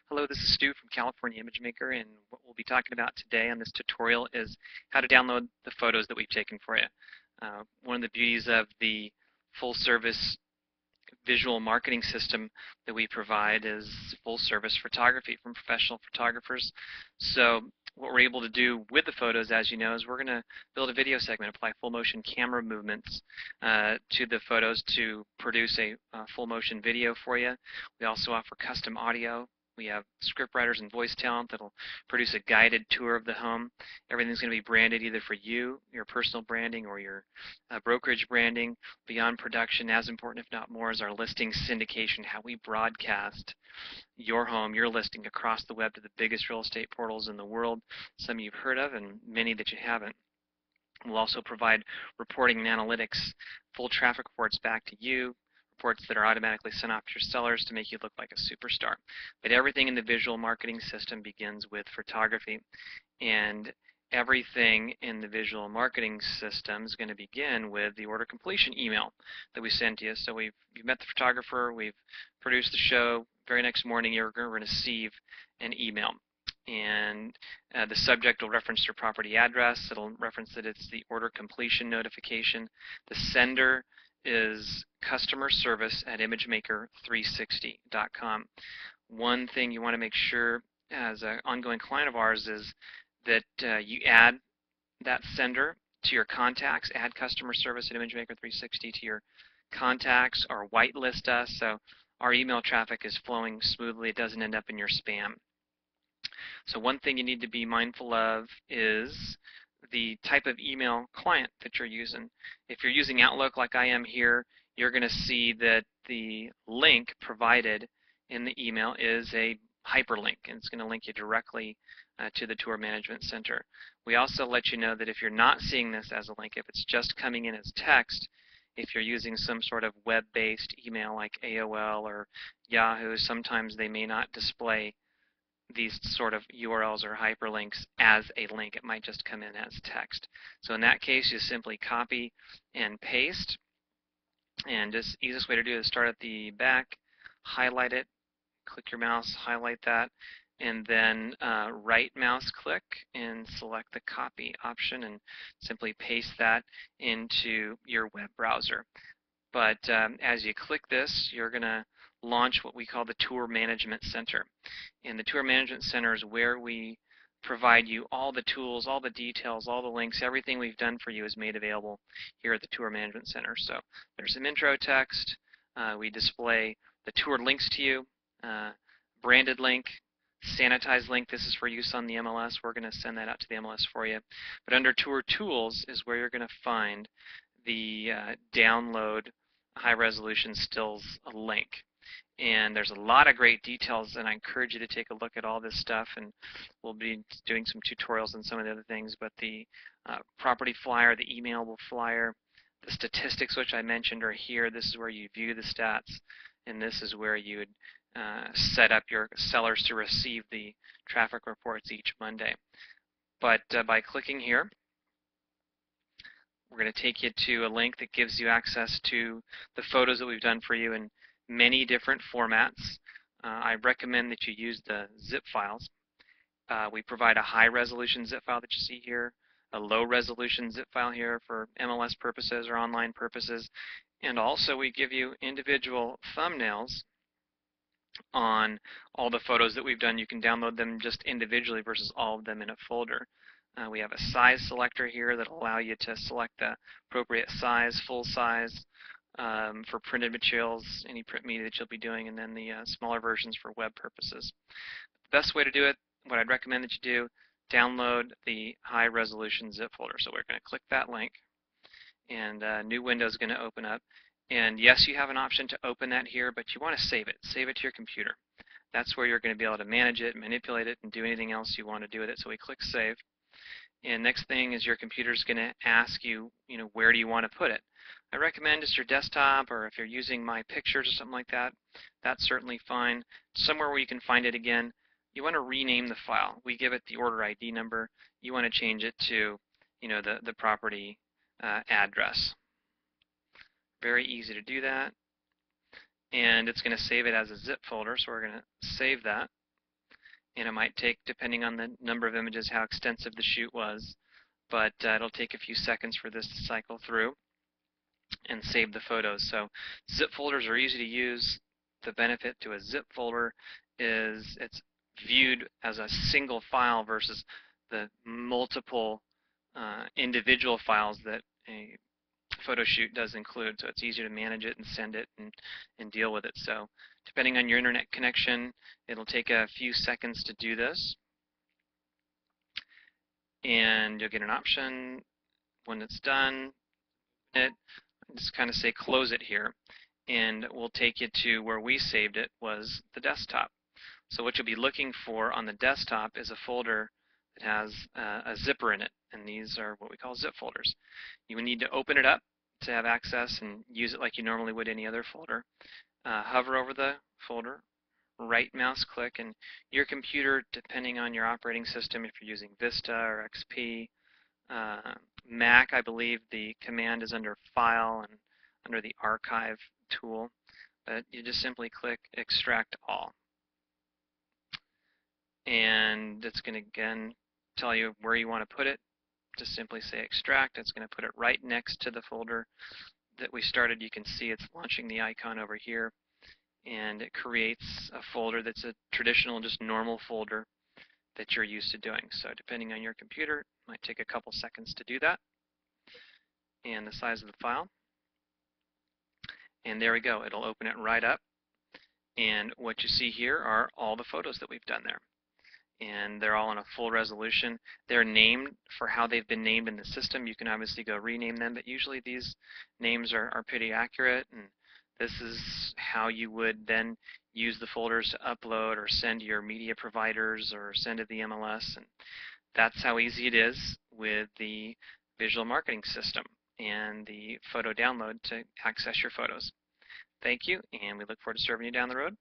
Hello, this is Stu from California Image Maker, and what we'll be talking about today on this tutorial is how to download the photos that we've taken for you. One of the beauties of the full-service visual marketing system that we provide is full-service photography from professional photographers. So what we're able to do with the photos, as you know, is we're going to build a video segment, apply full-motion camera movements to the photos to produce a full-motion video for you. We also offer custom audio. We have scriptwriters and voice talent that'll produce a guided tour of the home. Everything's going to be branded either for you, your personal branding, or your brokerage branding. Beyond production, as important if not more, is our listing syndication, how we broadcast your home, your listing across the web to the biggest real estate portals in the world, some you've heard of and many that you haven't. We'll also provide reporting and analytics, full traffic reports back to you, reports that are automatically sent off to your sellers to make you look like a superstar. But everything in the visual marketing system begins with photography, and everything in the visual marketing system is going to begin with the order completion email that we send to you. So you've met the photographer, we've produced the show, very next morning you're going to receive an email. And the subject will reference your property address. It'll reference that it's the order completion notification. The sender is customer service at imagemaker360.com. One thing you want to make sure as an ongoing client of ours is that you add that sender to your contacts, add customer service at imagemaker360 to your contacts, or whitelist us so our email traffic is flowing smoothly. It doesn't end up in your spam. So one thing you need to be mindful of is the type of email client that you're using. If you're using Outlook like I am here, you're going to see that the link provided in the email is a hyperlink, and it's going to link you directly to the Tour Management Center. We also let you know that if you're not seeing this as a link, if it's just coming in as text, if you're using some sort of web-based email like AOL or Yahoo, sometimes they may not display these sort of URLs or hyperlinks as a link. It might just come in as text. So in that case, you simply copy and paste. And just the easiest way to do it is start at the back, highlight it, click your mouse, highlight that, and then right mouse click and select the copy option and simply paste that into your web browser. But as you click this, you're going to launch what we call the Tour Management Center. And the Tour Management Center is where we provide you all the tools, all the details, all the links. Everything we've done for you is made available here at the Tour Management Center. So there's some intro text. We display the tour links to you, branded link, sanitized link. This is for use on the MLS. We're going to send that out to the MLS for you. But under Tour Tools is where you're going to find the download high-resolution stills link. And there's a lot of great details, and I encourage you to take a look at all this stuff, and we'll be doing some tutorials on some of the other things. But the property flyer, the emailable flyer, the statistics which I mentioned are here. This is where you view the stats, and this is where you would set up your sellers to receive the traffic reports each Monday. But by clicking here, we're going to take you to a link that gives you access to the photos that we've done for you in many different formats. I recommend that you use the zip files. We provide a high-resolution zip file that you see here, a low-resolution zip file here for MLS purposes or online purposes, and also we give you individual thumbnails on all the photos that we've done. You can download them just individually versus all of them in a folder. We have a size selector here that will allow you to select the appropriate size, full size, for printed materials, any print media that you'll be doing, and then the smaller versions for web purposes. The best way to do it, what I'd recommend that you do, download the high-resolution zip folder. So we're going to click that link, and a new window is going to open up. And yes, you have an option to open that here, but you want to save it. Save it to your computer. That's where you're going to be able to manage it, manipulate it, and do anything else you want to do with it. So we click Save. And next thing is your computer's going to ask you, where do you want to put it? I recommend just your desktop, or if you're using My Pictures or something like that, that's certainly fine. Somewhere where you can find it again. You want to rename the file. We give it the order ID number. You want to change it to, the property address. Very easy to do that. And it's going to save it as a zip folder, so we're going to save that. and it might take, depending on the number of images, how extensive the shoot was, but it'll take a few seconds for this to cycle through and save the photos. So zip folders are easy to use. The benefit to a zip folder is it's viewed as a single file versus the multiple individual files that a photo shoot does include. So it's easier to manage it and send it and deal with it. So depending on your internet connection, it'll take a few seconds to do this. And you'll get an option when it's done. Just kind of say close it here, and we'll take you to where we saved it, was the desktop. So what you'll be looking for on the desktop is a folder that has a zipper in it, and these are what we call zip folders. You will need to open it up to have access and use it like you normally would any other folder. Hover over the folder, right mouse click, and your computer, depending on your operating system, if you're using Vista or XP, Mac, I believe the command is under File and under the Archive tool, but you just simply click Extract All. And it's going to, again, tell you where you want to put it. Just simply say Extract. It's going to put it right next to the folder that we started. You can see it's launching the icon over here, and it creates a folder that's a traditional, just normal folder that you're used to doing. So depending on your computer, it might take a couple seconds to do that. And the size of the file. And there we go. It'll open it right up. And what you see here are all the photos that we've done there. And they're all in a full resolution. They're named for how they've been named in the system. You can obviously go rename them, but usually these names are pretty accurate. And this is how you would then use the folders to upload or send to your media providers or send to the MLS. And that's how easy it is with the visual marketing system and the photo download to access your photos. Thank you, and we look forward to serving you down the road.